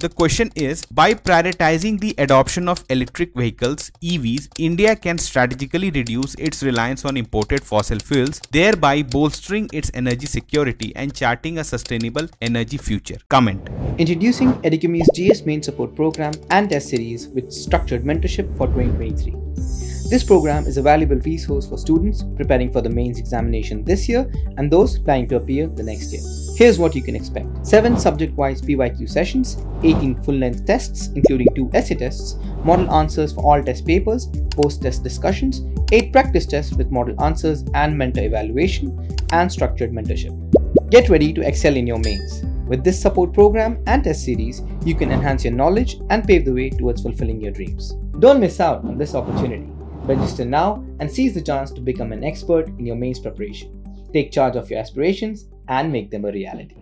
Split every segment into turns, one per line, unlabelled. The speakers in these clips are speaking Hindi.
The question is, by prioritizing the adoption of electric vehicles, EVs, India can strategically reduce its reliance on imported fossil fuels, thereby bolstering its energy security and charting a sustainable energy future. Comment.
Introducing Educamy's GS Main Support Program and Test Series with structured mentorship for 2023. This program is a valuable resource for students preparing for the mains examination this year and those planning to appear the next year. Here's what you can expect. 7 subject-wise PYQ sessions, 18 full-length tests including 2 essay tests, model answers for all test papers, post-test discussions, 8 practice tests with model answers and mentor evaluation, and structured mentorship. Get ready to excel in your mains. With this support program and test series, you can enhance your knowledge and pave the way towards fulfilling your dreams. Don't miss out on this opportunity. Register now and seize the chance to become an expert in your mains preparation. Take charge of your aspirations and make them a reality.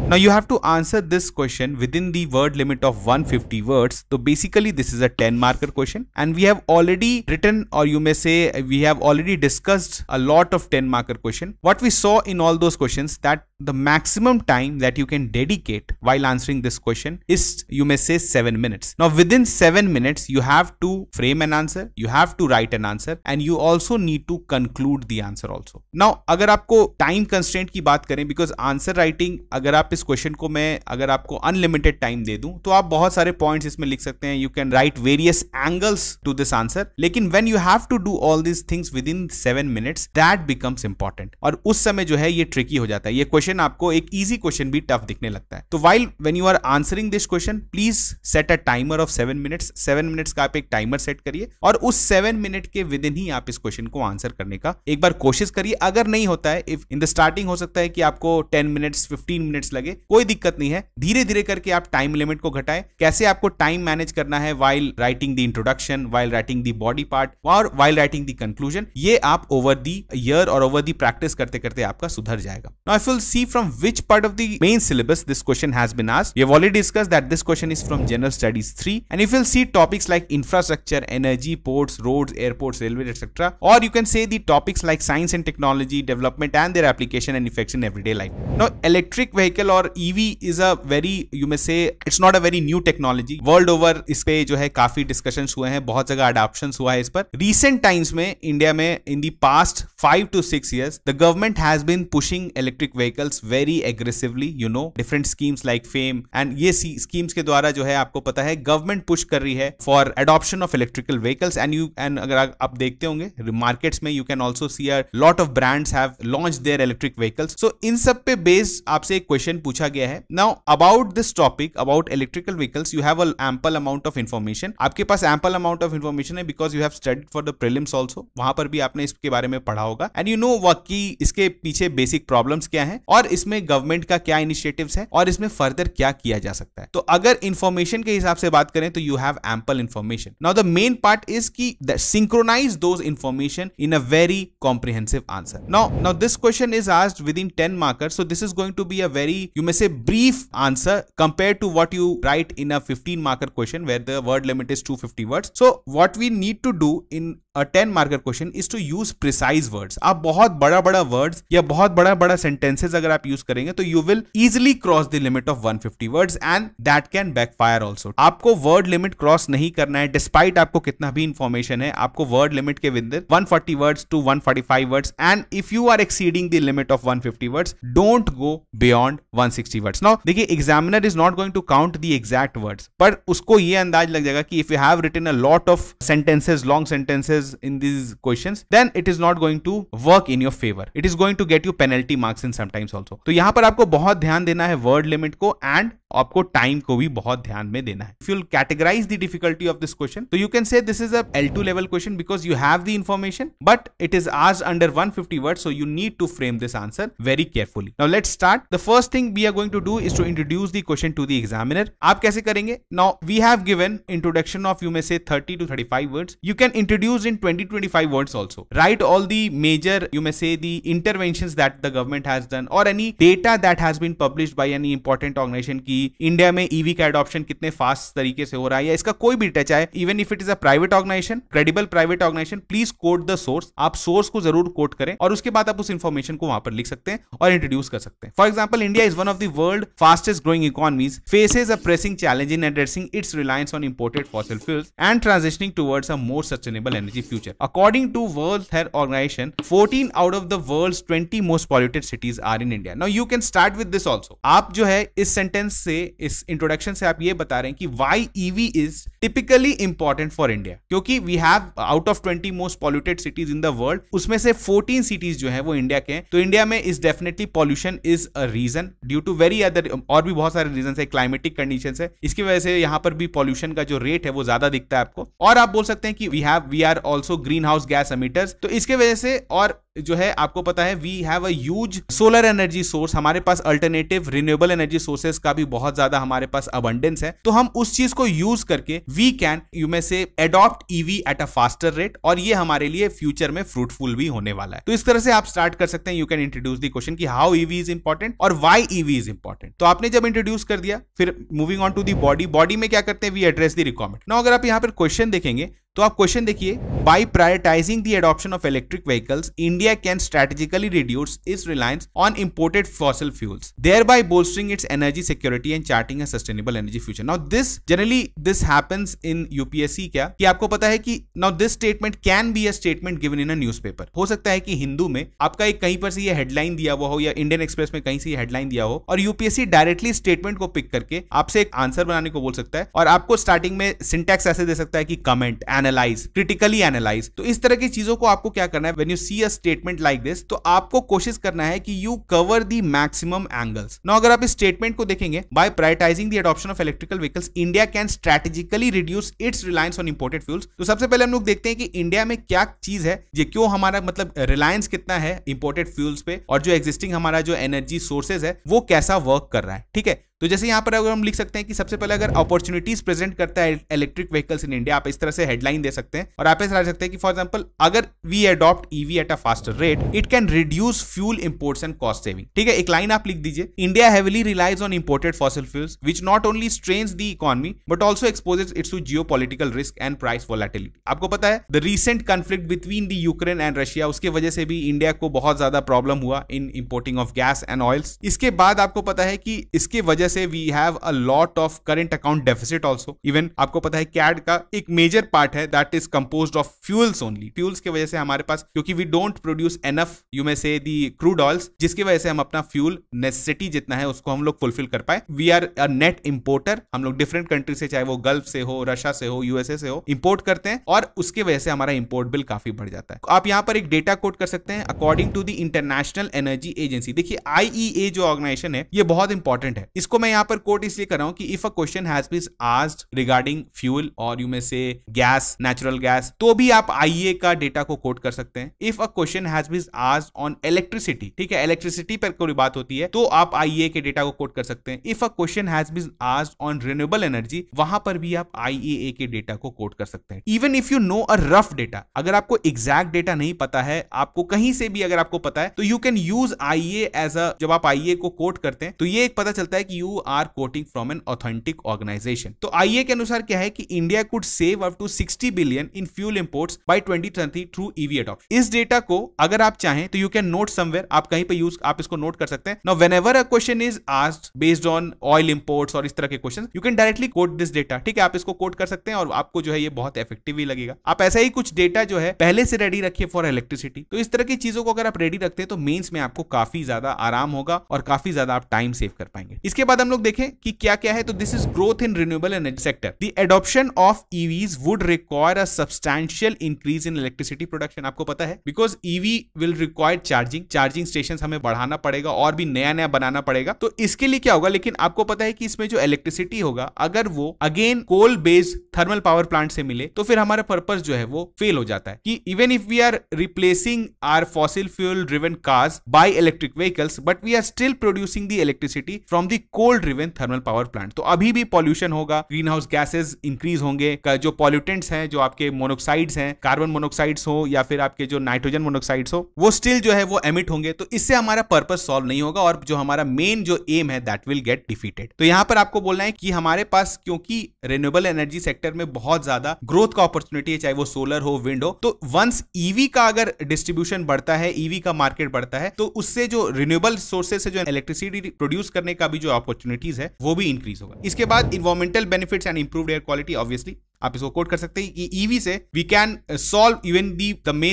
Now you have to answer this question within the word limit of 150 words. So basically this is a 10 marker question, and we have already written, or you may say we have already discussed a lot of 10 marker question. What we saw in all those questions, that the maximum time that you can dedicate while answering this question is, you may say, 7 minutes. Now within 7 minutes you have to frame an answer, you have to write an answer, and you also need to conclude the answer also. Now अगर आपको time constraint की बात करें, because answer writing, अगर आप इस क्वेश्चन को मैं अगर आपको अनलिमिटेड टाइम दे दूं तो आप बहुत सारे पॉइंट्स इसमें लिख सकते हैं. You can write various angles to this answer, लेकिन when you have to do all this things within 7 minutes, that becomes important. और उस समय जो है ये ट्रिकी हो जाता है. ये क्वेश्चन आपको एक इजी क्वेश्चन भी टफ दिखने लगता है. तो while when you are answering this question, please set a timer of 7 minutes. 7 minutes का आप एक टाइमर सेट करिए और उस 7 मिनट के विद इन ही आप इस क्वेश्चन को आंसर करने का एक बार कोशिश करिए. अगर नहीं होता है, इफ इन द स्टार्टिंग हो सकता है कि आपको 10 मिनट्स 15 मिनट्स लगे, कोई दिक्कत नहीं है. धीरे धीरे करके आप टाइम लिमिट को घटाएं. कैसे आपको टाइम मैनेज करना है while writing the introduction, while writing the body part और व्हाइल राइटिंग द कंक्लूजन, ये आप ओवर द ईयर और ओवर द प्रैक्टिस करते करते आपका सुधर जाएगा. Now if you will see from which part of the main syllabus this question has been asked, we have already discussed that this question is from general studies 3, and if you will see topics like infrastructure, energy, ports, roads, airports, railway, etcetera, और you can say the topics like science and technology, development and their application and effects in everyday life. Now electric vehicle और EV is a very, you may say, it's not a very new technology. World over इस पे जो है काफी discussions हुए हैं, बहुत जगह adoptions हुआ है इस पर. Recent times में इंडिया में in the past 5 to 6 years, the government has been pushing electric vehicles very aggressively. You know, different schemes like FAME, and ये schemes के द्वारा जो है आपको पता है government push कर रही है for adoption of electrical vehicles. And अगर आप देखते होंगे markets में, you can also see a lot of brands have launched their electric vehicles. So इन सब पे based आपसे एक question पूछा गया है. Now about this topic, about electrical vehicles, you have an ample amount of information. आपके पास ample amount of information है because you have studied for the prelims also. वहां पर भी आपने इसके बारे में पढ़ा होगा, and you know कि इसके पीछे basic problems क्या हैं और इसमें गवर्नमेंट का क्या initiatives है और इसमें further क्या किया जा सकता है. तो अगर information के हिसाब से बात करें तो you have ample information. Now the main part is कि synchronize those information in a very comprehensive answer. Now this question is asked within 10 markers, so this is going to be a very, you may say, brief answer compared to what you write in a 15 marker question where the word limit is 250 words. So what we need to do in a 10 marker question is to use precise words. आप बहुत बड़ा words या बहुत बड़ा sentences अगर आप use करेंगे तो you will easily cross the limit of 150 words, and that can backfire also. आपको word limit cross नहीं करना है despite आपको कितना भी information है. आपको word limit के विंदर 140 words to 145 words, and if you are exceeding the limit of 150 words, don't go beyond 160 words. Now देखिए, examiner is not going to count the exact words, पर उसको ये अंदाज लग जाएगा कि if you have written a lot of sentences, long sentences in these questions, then it is not going to work in your favor. It is going to get you penalty marks in sometimes also. तो यहाँ पर आपको बहुत ध्यान देना है word limit को, and आपको टाइम को भी बहुत ध्यान में देना है. If you'll categorize the difficulty of this question, so you can say this is a L2 level question because you have the information, but it is asked under 150 words, so you need to frame this answer very carefully. Now let's start. The first thing we are going to do is to introduce the question to the examiner. आप कैसे करेंगे? Now we have given introduction of, you may say, 30 to 35 words. You can introduce in 20-25 words also. Write all the major, you may say, the interventions that the government has done or any data that has been published by any important organization की अभी इंडिया में ईवी का एडॉप्शन कितने फास्ट तरीके से हो रहा है, या इसका कोई भी डेटा, चाहे even if it is a private organisation, credible private organisation, please quote the source. आप सोर्स को जरूर कोट करें और उसके बाद आप उस इंफॉर्मेशन को वहां पर लिख सकते हैं और इंट्रोड्यूस कर सकते हैं। For example, India is one of the world fastest growing economies, faces a pressing challenge in addressing its reliance on imported fossil fuels and transitioning towards a more sustainable energy future. According to World Health Organization, 14 out of the world's 20 most polluted cities are in India. Now you can start with this also. आप जो है इस सेंटेंस से, इस इंट्रोडक्शन से आप ये बता रहे हैं कि why EV is typically important for India, क्योंकि we have out of 20 most polluted cities in the world, उसमें से 14 सिटीज जो है वो इंडिया के हैं। तो इंडिया में is definitely pollution is a reason due to very other, और भी बहुत सारे रीजन है, क्लाइमेटिक कंडीशंस है, इसकी वजह से यहाँ पर भी पॉल्यूशन का जो रेट है वो ज्यादा दिखता है आपको। और आप बोल सकते हैं कि we are also greenhouse gas emitters, तो इसके वजह से, और जो है आपको पता है we have a huge solar energy source, हमारे पास अल्टरनेटिव रिन्यूएबल एनर्जी सोर्सेज का भी बहुत ज्यादा हमारे पास अबंडेंस है, तो हम उस चीज को यूज करके वी कैन, यू मे से, adopt EV at a faster rate, और ये हमारे लिए फ्यूचर में फ्रूटफुल भी होने वाला है। तो इस तरह से आप स्टार्ट कर सकते हैं। You can introduce the question कि हाउ ईवी इज इंपॉर्टेंट और व्हाई ईवी इज इंपॉर्टेंट। तो आपने जब इंट्रोड्यूस कर दिया, फिर moving on to the body में क्या करते हैं, we address the requirement. Now अगर आप यहां पर क्वेश्चन देखेंगे तो आप क्वेश्चन देखिए, by prioritising the adoption of electric vehicles, India can strategically reduce its reliance on imported fossil fuels, thereby bolstering its energy security and charting a sustainable energy future. Now this generally this happens in UPSC क्या कि आपको पता है कि now this statement can be a statement given in a newspaper. हो सकता है कि हिंदू में आपका एक कहीं पर से ये हेडलाइन दिया हुआ हो या इंडियन एक्सप्रेस में कहीं से ये हेडलाइन दिया हो, और यूपीएससी डायरेक्टली स्टेटमेंट को पिक करके आपसे एक आंसर बनाने को बोल सकता है, और आपको स्टार्टिंग में सिंटैक्स ऐसे दे सकता है कि कमेंट, एनालाइज, क्रिटिकली एनालाइज। तो इस तरह की चीजों को आपको क्या करना है, when you see a statement like this, तो आपको कोशिश करना है कि you cover the maximum angles. Now अगर आप इस स्टेटमेंट को देखेंगे, by prioritising the adoption of electrical vehicles, India can strategically reduce its reliance on imported fuels. तो सबसे पहले हम लोग देखते हैं कि इंडिया में क्या चीज है, ये क्यों हमारा मतलब रिलायंस कितना है इंपोर्टेड फ्यूल्स पे, और जो एग्जिस्टिंग हमारा जो एनर्जी सोर्सेज है वो कैसा वर्क कर रहा है। ठीक है, तो जैसे यहां पर अगर हम लिख सकते हैं कि सबसे पहले अगर अपॉर्चुनिटीज प्रेजेंट करता है इलेक्ट्रिक व्हीकल्स इन इंडिया, आप इस तरह से हेडलाइन दे सकते हैं, और आप ऐसा लिख सकते हैं कि फॉर एग्जांपल अगर we adopt EV at a faster rate, it can reduce fuel imports and cost saving. ठीक है, एक लाइन आप लिख दीजिए, India heavily relies on imported fossil fuels which not only strains the economy but also exposes its to geopolitical risk and price volatility. आपको पता है the recent conflict between the Ukraine and Russia, उसके वजह से भी इंडिया को बहुत ज्यादा प्रॉब्लम हुआ in importing of gas and oils. इसके बाद आपको पता है कि इसके वजह से we have a lot of current account deficit also. Even आपको पता है CAD का एक मेजर पार्ट है that is composed of fuels only. Fuels की वजह से हमारे पास, क्योंकि we don't produce enough, you may say, the crude oils, जिसकी वजह से हम अपना फ्यूल नेसेसिटी जितना है उसको हम लोग फुलफिल कर पाए। We are a net importer. हम लोग डिफरेंट कंट्री से, चाहे वो गल्फ से हो, रशिया से हो, यूएसए से हो, इंपोर्ट करते हैं, और उसके वजह से हमारा इंपोर्ट बिल काफी बढ़ जाता है। आप यहाँ पर एक डेटा कोट कर सकते हैं, according to the International Energy Agency. देखिए IEA जो ऑर्गेनाइजेशन है ये बहुत इंपॉर्टेंट है, इसको मैं यहाँ पर कोट इसलिए कर रहा हूं कि if a question has been asked regarding fuel और you may say gas, natural gas, तो भी आप IEA का डेटा को कोट कर सकते हैं। If a question has been asked on electricity, ठीक है, इलेक्ट्रिसिटी पर कोई बात होती है तो आप IEA के डेटा को कोट कर सकते हैं। If a question has been asked on renewable energy, वहां पर भी आप IEA के डेटा को कोट कर सकते हैं। Even if you know a rough data, अगर आपको एग्जैक्ट डेटा नहीं पता है, आपको कहीं से भी अगर आपको पता है, तो you can use IEA as a, जब आप IEA को कोट करते हैं तो ये एक पता चलता है कि you are quoting from an authentic organisation. तो IEA के अनुसार क्या है कि India could save up to 60 billion in fuel imports by 2030 through EV adoption. इस डेटा को अगर आप चाहें तो यू कैन नोट समवेयर, आप कहीं पे यूज, आप इसको नोट कर सकते हैं। Now whenever a question is asked based on oil imports और इस तरह के question, you can directly quote this data. ठीक है, आप इसको कोट कर सकते हैं और आपको जो है ये बहुत इफेक्टिव ही लगेगा। आप ऐसा ही कुछ डेटा जो है पहले से रेडी रखिए फॉर इलेक्ट्रिसिटी। तो इस तरह की चीजों को अगर आप रेडी रखते हैं तो मेंस में आपको काफी ज्यादा आराम होगा और काफी ज्यादा आप टाइम सेव कर पाएंगे। इसके बाद हम लोग देखें कि क्या क्या है, तो this is growth in renewable energy sector. The adoption of EVs would require a substantial increase in electricity production. आपको पता है because EV will require charging station हमें बढ़ाना पड़ेगा और भी नया नया बनाना पड़ेगा। तो इसके लिए क्या होगा, लेकिन आपको पता है कि इसमें जो इलेक्ट्रिसिटी होगा अगर वो again coal based thermal power plant से मिले तो फिर हमारा पर्पस जो है वो फेल हो जाता है। कि even if we are replacing our fossil fuel driven cars by electric vehicles but we are still producing the electricity from the coal driven thermal power plant. तो अभी भी पॉल्यूशन होगा, ग्रीन हाउस गैसेज इंक्रीज होंगे, जो पॉल्यूटेंट्स हैं, जो आपके मोनोक्साइड्स हैं, कार्बन मोनोक्साइड्स हो या फिर आपके जो नाइट्रोजन मोनोक्साइड्स हो, वो स्टिल जो है वो एमिट होंगे। तो इससे हमारा पर्पस सॉल्व नहीं होगा और जो हमारा मेन जो एम है दैट विल गेट डिफीटेड। तो यहां पर आपको बोलना है कि हमारे पास क्योंकि रिन्यूएबल एनर्जी सेक्टर में बहुत ज्यादा ग्रोथ का अपॉर्चुनिटी है, चाहे वो सोलर हो, विंड हो, तो वंस ईवी का अगर डिस्ट्रीब्यूशन बढ़ता है, ईवी का मार्केट बढ़ता है, तो उससे जो रिन्यूएबल सोर्सेस से जो इलेक्ट्रिसिटी प्रोड्यूस करने का भी जो अपॉर्चुनिटीज है वो भी इंक्रीज होगा। इसके बाद environmental benefits and improved air quality, obviously आप इसको कोट कर सकते हैं कि ईवी से we can solve even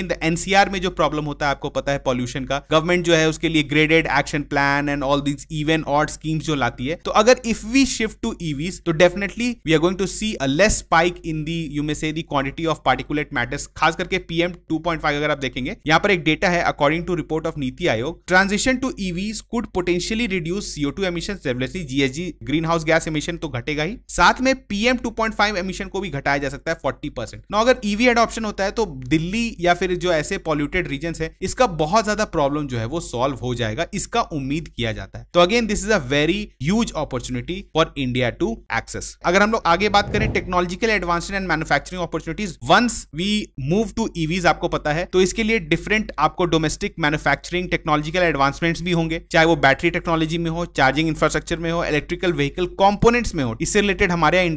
the NCR में जो प्रॉब्लम होता है, आपको पता है पॉल्यूशन का, गवर्नमेंट जो है उसके लिए graded action plan and all this even odd schemes जो लाती है। तो अगर if we shift to EVs तो definitely we are going to see a less spike in the you may say the quantity of particulate matters, खास करके पीएम 2.5 अगर आप देखेंगे, यहां पर एक डेटा है according to report of NITI Aayog, transition to EVs could potentially reduce CO2 emissions, definitely GHG greenhouse gas emission तो घटेगा ही, साथ में पीएम 2.5 एमिशन को भी घटाया जा सकता है 40%। ना अगर ईवी एडॉप्शन होता है तो दिल्ली या फिर जो ऐसे पॉल्यूटेड रीजन्स है, इसका बहुत ज्यादा प्रॉब्लम जो है वो सॉल्व हो जाएगा, इसका उम्मीद किया जाता है। तो again this is a very huge opportunity for India to access. अगर हम लोग आगे बात करें technological advancement and manufacturing opportunities, once we move to EVs, आपको पता है, तो इसके लिए डिफरेंट आपको डोमेस्टिक मैन्युफैक्चरिंग टेक्नोलॉजिकल एडवांसमेंट्स भी होंगे, चाहे वो बैटरी टेक्नोलॉजी में हो, चार्जिंग इंफ्रास्ट्रक्चर में हो, इलेक्ट्रिकल व्हीकल कंपोनेंट्स में हो, इससे रिलेटेड हमारे यहाँ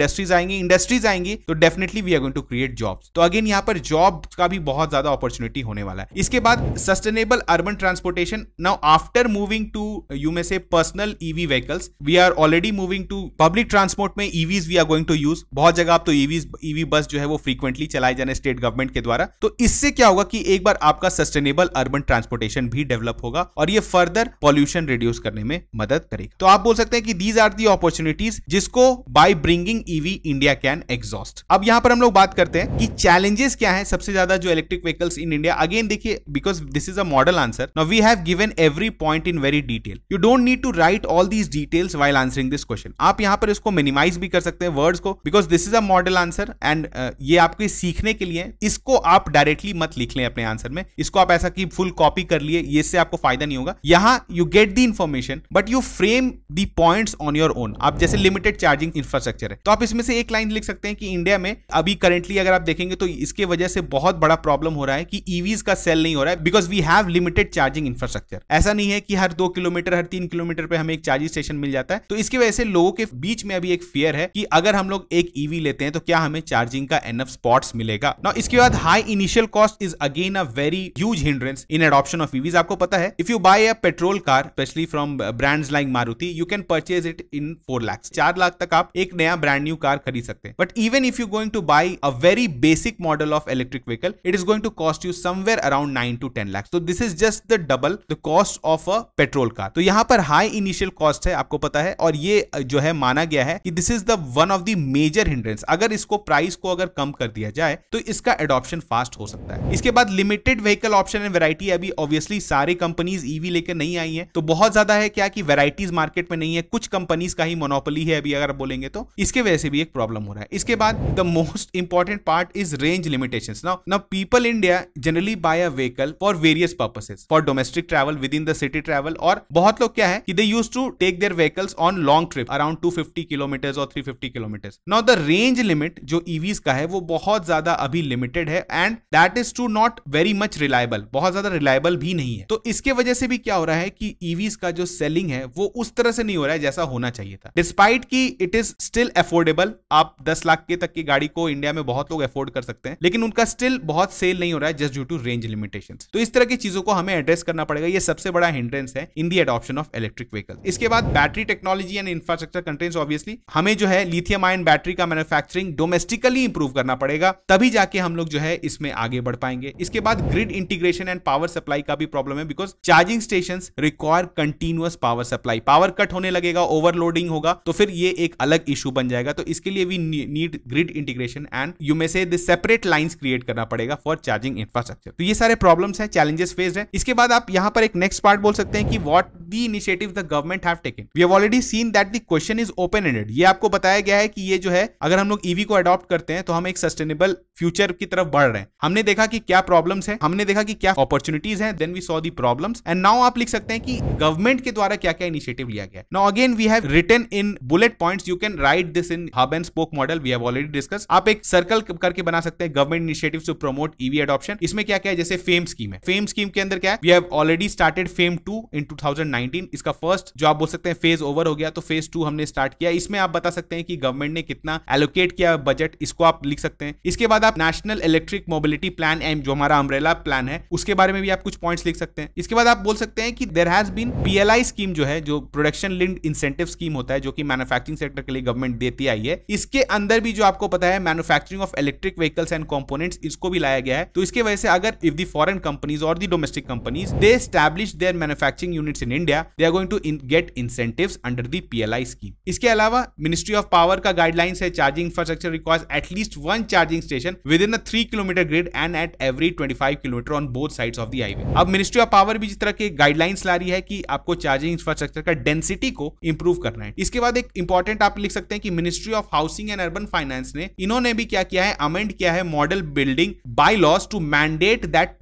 इंडस्ट्रीज आएंगी तो definitely we are going to create jobs. तो अगेन यहाँ पर जॉब का भी बहुत ज्यादा अपॉर्चुनिटी होने वाला है। इसके बाद sustainable urban transportation, now after moving to you may say personal EV vehicles, we are already moving to public transport में EVs we are going to use. बहुत जगह आप तो ईवी बस जो है वो फ्रीक्वेंटली चलाए जाने स्टेट गवर्नमेंट के द्वारा। तो इससे क्या होगा कि एक बार आपका सस्टेनेबल अर्बन ट्रांसपोर्टेशन भी डेवलप होगा और ये फर्दर पॉल्यूशन रिड्यूस करने में मदद करेगा। तो आप बोल सकते हैं कि दीज आर दी अपॉर्चुनिटीज जिसको by bringing EV India can exhaust. अब यहां पर हम लोग बात करते हैं कि चैलेंजेस क्या है सबसे ज्यादा जो electric vehicles in India. Again देखिए, because this is a model answer, now we have given every point in very detail, you don't need to write all these details while answering this question. आप यहां पर इसको मिनिमाइज भी कर सकते हैं वर्ड्स को, because this is a model answer and ये आपके सीखने के लिए, इसको आप डायरेक्टली मत लिख लें अपने आंसर में, इसको आप ऐसा कि फुल कॉपी कर लिए, ये से आपको फायदा नहीं होगा। यहां you get the information but you frame the points on your own. आप जैसे लिमिटेड चार्जिंग इंफ्रास्ट्रक्चर है तो आप इसमें से एक लाइन लिख सकते हैं कि इंडिया में अभी करंटली अगर आप देखेंगे तो इसके वजह से बहुत बड़ा प्रॉब्लम हो रहा है कि ईवीज का सेल नहीं हो रहा है, because we have limited charging infrastructure. ऐसा नहीं है कि हर 2 किलोमीटर हर 3 किलोमीटर पे हमें एक चार्जिंग स्टेशन मिल जाता है। तो इसकी वजह से लोगों के बीच में अभी एक फियर है कि अगर हम लोग एक ईवी लेते हैं तो क्या हमें चार्जिंग का एनफ स्पॉट्स मिलेगा। नाउ इसके बाद high initial cost is again a very huge hindrance in adoption of EVs. आपको पता है if you buy a petrol car specially from brands like Maruti, you can purchase it in 4 lakh, 4 lakh तक आप एक नया ब्रांड न्यू कार खरीद सकते हैं। But even if you going to buy a very basic model of electric vehicle, it is going to cost you somewhere around 9 to 10 lakhs. So this is just the double the cost of a petrol car. तो यहाँ पर high initial cost है, आपको पता है, और ये जो है माना गया है कि this is the one of the major hindrance. अगर इसको प्राइस को अगर कम कर दिया जाए तो इसका एडॉप्शन फास्ट हो सकता है। इसके बाद limited vehicle option and variety, अभी ऑब्वियसली सारी कंपनीज ईवी लेकर नहीं आई है तो बहुत ज्यादा है क्या कि वैरायटीज मार्केट में नहीं है, कुछ कंपनीज का ही मोनोपोली है अभी अगर बोलेंगे तो, इसके वजह से भी एक प्रॉब्लम हो रहा है। इसके बाद the most important part is range limitations. Now people in India generally buy a vehicle for various purposes, for domestic travel, within the city travel, और बहुत लोग क्या है कि they used to take their vehicles on long trip around 250 kilometers or 350 kilometers. Now the range limit जो EVs का है वो बहुत ज्यादा अभी लिमिटेड है and that is too not very much reliable, बहुत ज्यादा रिलायबल भी नहीं है। तो इसके वजह से भी क्या हो रहा है कि EVs का जो सेलिंग है वो उस तरह से नहीं हो रहा है जैसा होना चाहिए था, डिस्पाइट कि इट इज स्टिल अफोर्डेबल। आप 10 लाख के तक की गाड़ी को इंडिया में बहुत लोग अफोर्ड कर सकते हैं, लेकिन उनका स्टिल बहुत सेल नहीं हो रहा है just due to range limitations. तो इस तरह की चीजों को हमें एड्रेस करना पड़ेगा, ये सबसे बड़ा हिंड्रेंस है in the adoption of electric vehicle. इसके बाद battery technology and infrastructure constraints, obviously हमें जो है लिथियम आयन बैटरी का मैन्युफैक्चरिंग डोमेस्टिकली इंप्रूव करना पड़ेगा, तभी जाके हम लोग जो है इसमें आगे बढ़ पाएंगे। इसके बाद grid integration and power supply का भी प्रॉब्लम है, because charging stations require continuous power supply. Power cut होने लगेगा, ओवरलोडिंग होगा, तो फिर ये एक अलग इशू बन जाएगा। तो इसके लिए we need grid grid integration and you may say the separate lines create करना पड़ेगा फॉर चार्जिंग इंफ्रास्ट्रक्चर। तो ये सारे प्रॉब्लम्स हैं, चैलेंजेस फेस्ड है। इसके बाद आप यहां पर एक नेक्स्ट पार्ट बोल सकते हैं कि what the initiative the government have taken. We have already seen that the question is open ended. ये आपको बताया गया है कि ये जो है अगर हम लोग ईवी को अडॉप्ट करते हैं तो हम एक सस्टेनेबल फ्यूचर की तरफ बढ़ रहे हैं। हमने देखा कि क्या प्रॉब्लम्स है, हमने देखा कि क्या अपॉर्चुनिटीज हैं, then we saw the problems and now आप लिख सकते हैं कि गवर्नमेंट के द्वारा क्या क्या इनिशिएटिव लिया गया है। Now again we have written in bullet points, you can write this in hub and spoke model, we have already discuss. आप एक सर्कल करके बना सकते हैं government initiatives to promote EV adoption. इसमें क्या क्या है, जैसे फेम स्कीम है, फेम स्कीम के अंदर क्या है, we have already started FAME 2 in 2019। इसका फर्स्ट जो आप बोल सकते हैं फेज ओवर हो गया, तो फेज 2 हमने स्टार्ट किया। इसमें आप बता सकते हैं कि गवर्नमेंट ने कितना एलोकेट किया बजट, इसको आप लिख सकते हैं। इसके बाद आप नेशनल इलेक्ट्रिक मोबिलिटी प्लान जो हमारा अम्ब्रेला प्लान है उसके बारे में भी आप कुछ पॉइंट्स लिख सकते हैं। इसके बाद आप बोल सकते हैं कि there has been PLI scheme जो है, जो प्रोडक्शन लिंक्ड इंसेंटिव स्कीम होता है, जो कि मैन्युफैक्चरिंग सेक्टर के लिए गवर्नमेंट देती आई है। इसके अंदर भी जो आपको पता है manufacturing of electric vehicles and components, इसको भी लाया गया है। तो इसके वजह से अगर इफ द फॉरेन कंपनीज और the domestic companies they establish their manufacturing units in India, they are going to get incentives under the PLI scheme. इसके अलावा मिनिस्ट्री ऑफ पावर का गाइडलाइंस है, charging infrastructure requires at least 1 charging station within a 3 kilometre grid and at every 25 kilometre on both sides of the highway. अब मिनिस्ट्री ऑफ पावर भी इस तरह के गाइडलाइंस ला रही है कि आपको चार्जिंग इंफ्रास्ट्रक्चर का डेंसिटी को इंप्रूव करना है। इसके बाद एक इंपॉर्टेंट आप लिख सकते हैं कि Ministry of Housing and Urban Finance ने इन्होंने भी क्या किया है, अमेंड किया है model building by laws to mandate that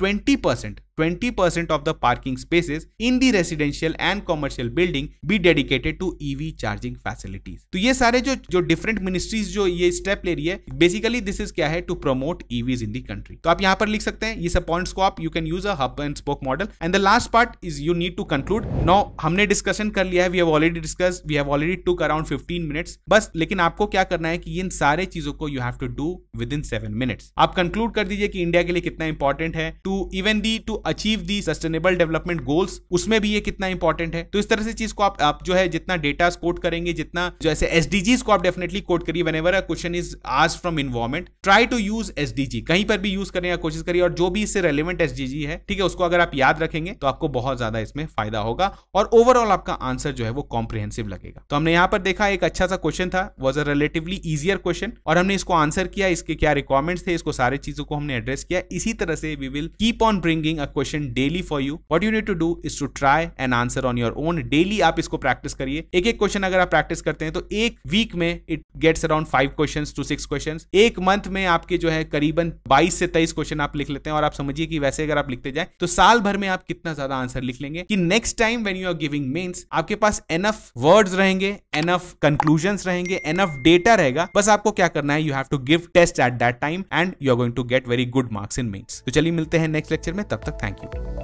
20% of the parking spaces in the residential and commercial building be dedicated to EV charging facilities। तो ये सारे जो डिफरेंट मिनिस्ट्रीज जो ये स्टेप ले रही है, बेसिकली दिस इज क्या है, to promote EVs in the country. तो आप यहां पर लिख सकते हैं ये सब पॉइंट्स को, आप you can use a hub and spoke model. And the last part is you need to conclude. Now हमने डिस्कशन कर लिया है, we have already discuss, we have already took around 15 minutes बस, लेकिन आपको क्या करना है कि इन सारे चीजों को you have to do within 7 minutes. आप कंक्लूड कर दीजिए कि इंडिया के लिए कितना इंपॉर्टेंट है to even the to achieve the sustainable development goals, उसमें भी ये कितना इंपॉर्टेंट है। तो इस तरह से चीज को आप जो है जितना डेटा कोट करेंगे, जितना जो ऐसे SDGs को आप डेफिनेटली कोट करिए। Whenever a question is asked from environment, try to use SDG, कहीं पर भी यूज करने का कोशिश करिए, और जो भी इससे रेलेवेंट SDG है, ठीक है, उसको अगर आप याद रखेंगे तो आपको बहुत ज्यादा इसमें फायदा होगा और ओवरऑल आपका आंसर जो है वो कॉम्प्रिहेंसिव लगेगा। तो हमने यहां पर देखा एक अच्छा सा क्वेश्चन था, was a relatively easier question, और हमने इसको आंसर किया, इसके क्या रिक्वायरमेंट्स थे, इसको सारे चीजों को हमने एड्रेस किया। इसी तरह से we will keep on bringing a question daily for you. What you need to do is to try and answer on your own. Daily आप इसको प्रैक्टिस करिए। एक एक क्वेश्चन अगर आप प्रैक्टिस करते हैं तो एक वीक में it gets around 5 questions to 6 questions. एक मंथ में आपके जो है करीबन 22 से 23 क्वेश्चन आप लिख लेते हैं, और आप समझिए कि वैसे अगर आप लिखते जाए तो साल भर में आप कितना ज्यादा आंसर लिख लेंगे कि next time when you are giving mains आपके पास एनफ वर्ड्स रहेंगे, एनफ कंक्लूजन्स रहेंगे, एनफ डेटा रहेगा। बस आपको क्या करना है, you have to give test at that time and you are going to get very good marks in mains. तो चलिए मिलते हैं नेक्स्ट लेक्चर में, तब तक थैंक यू।